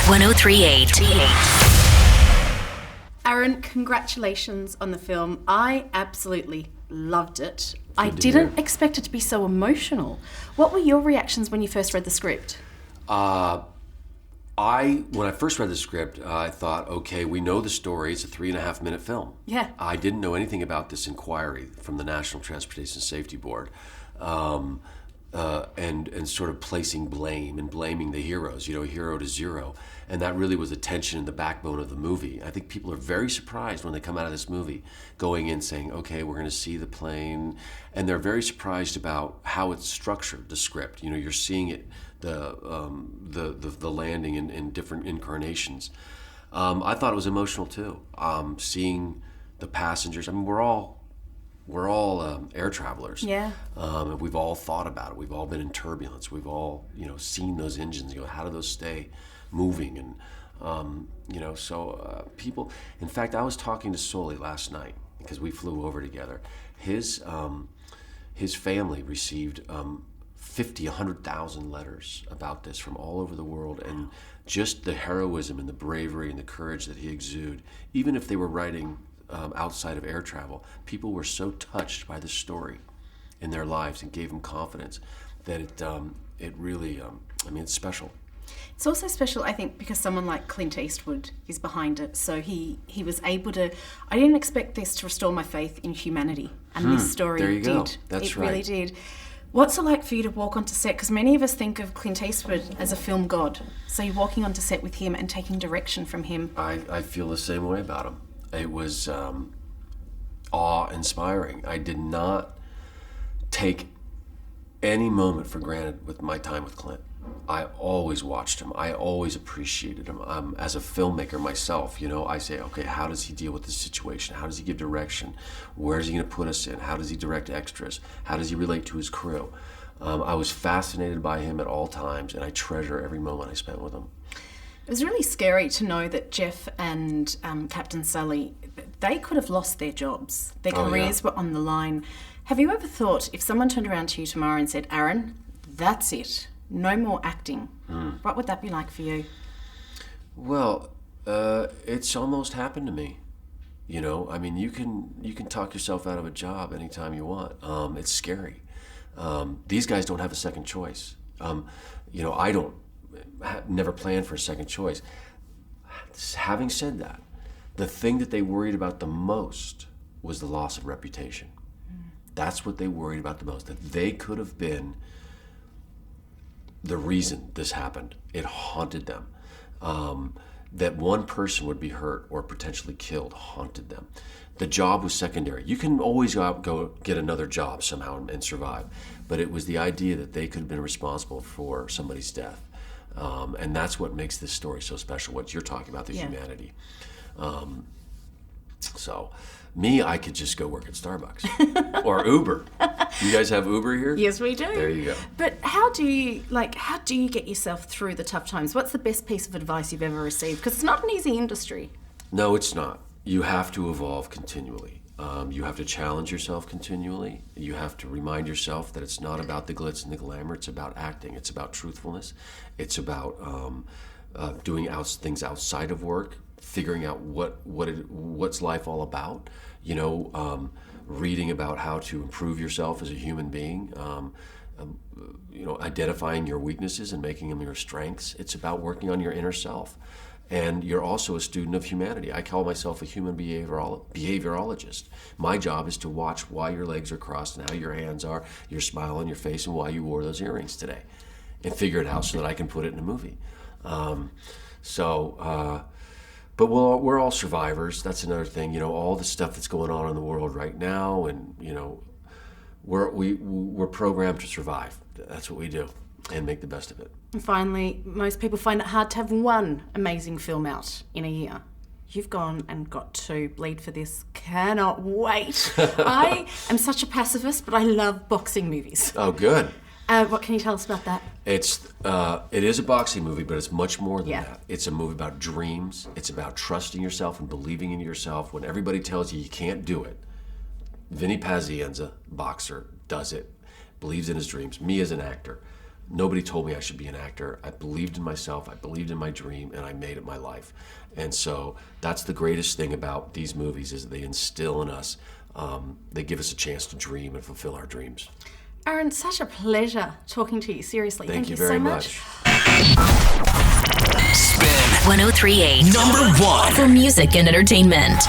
1038. Aaron, congratulations on the film. I absolutely loved it. I didn't expect it to be so emotional. What were your reactions when you first read the script? When I first read the script, I thought, okay, we know the story. It's a 3.5-minute film. Yeah. I didn't know anything about this inquiry from the National Transportation Safety Board, and sort of placing blame and blaming the heroes, hero to zero. And that really was the tension in the backbone of the movie. I think people are very surprised when they come out of this movie going in saying, okay, we're going to see the plane. And they're very surprised about how it's structured, the script. You're seeing it, the landing in different incarnations. I thought it was emotional too. Seeing the passengers. I mean, we're all air travelers. Yeah. And we've all thought about it. We've all been in turbulence. We've all, seen those engines. How do those stay moving? And, people. In fact, I was talking to Sully last night because we flew over together. His family received 100,000 letters about this from all over the world, and just the heroism and the bravery and the courage that he exuded, even if they were writing outside of air travel, people were so touched by this story in their lives and gave them confidence that it really, it's special. It's also special, I think, because someone like Clint Eastwood is behind it. So he was able to. I didn't expect this to restore my faith in humanity, and this story there you did. Go. That's it right. really did. What's it like for you to walk onto set? Because many of us think of Clint Eastwood as a film god. So you're walking onto set with him and taking direction from him. I feel the same way about him. It was awe-inspiring. I did not take any moment for granted with my time with Clint. I always watched him. I always appreciated him. As a filmmaker myself, I say, okay, how does he deal with this situation? How does he give direction? Where is he going to put us in? How does he direct extras? How does he relate to his crew? I was fascinated by him at all times, and I treasure every moment I spent with him. It was really scary to know that Jeff and Captain Sully, they could have lost their jobs. Their careers were on the line. Have you ever thought, if someone turned around to you tomorrow and said, Aaron, that's it, no more acting, what would that be like for you? Well, it's almost happened to me. You can talk yourself out of a job anytime you want. It's scary. These guys don't have a second choice. I don't. Never planned for a second choice. Having said that, the thing that they worried about the most was the loss of reputation. That's what they worried about the most, that they could have been the reason this happened. It haunted them. That one person would be hurt or potentially killed haunted them. The job was secondary. You can always go get another job somehow and survive, but it was the idea that they could have been responsible for somebody's death. And that's what makes this story so special, what you're talking about, the humanity. So, me, I could just go work at Starbucks or Uber. You guys have Uber here? Yes, we do. There you go. But how do you get yourself through the tough times? What's the best piece of advice you've ever received? Because it's not an easy industry. No, it's not. You have to evolve continually. You have to challenge yourself continually. You have to remind yourself that it's not about the glitz and the glamour. It's about acting. It's about truthfulness. It's about doing things outside of work, figuring out what's life all about. Reading about how to improve yourself as a human being. Identifying your weaknesses and making them your strengths. It's about working on your inner self. And you're also a student of humanity. I call myself a human behaviorologist. My job is to watch why your legs are crossed and how your hands are, your smile on your face, and why you wore those earrings today, and figure it out so that I can put it in a movie. But we're all survivors. That's another thing. All the stuff that's going on in the world right now, and we're programmed to survive. That's what we do, and make the best of it. And finally, most people find it hard to have one amazing film out in a year. You've gone and got 2. Bleed for this. Cannot wait. I am such a pacifist, but I love boxing movies. Oh, good. What can you tell us about that? It is a boxing movie, but it's much more than Yeah. that. It's a movie about dreams. It's about trusting yourself and believing in yourself when everybody tells you can't do it. Vinny Pazienza, boxer, does it, believes in his dreams. Me as an actor, Nobody told me I should be an actor. I believed in myself, I believed in my dream, and I made it my life. And so that's the greatest thing about these movies, is they instill in us, they give us a chance to dream and fulfill our dreams. Aaron, such a pleasure talking to you, seriously. Thank you so very much. Spin 103.8, #1 for music and entertainment.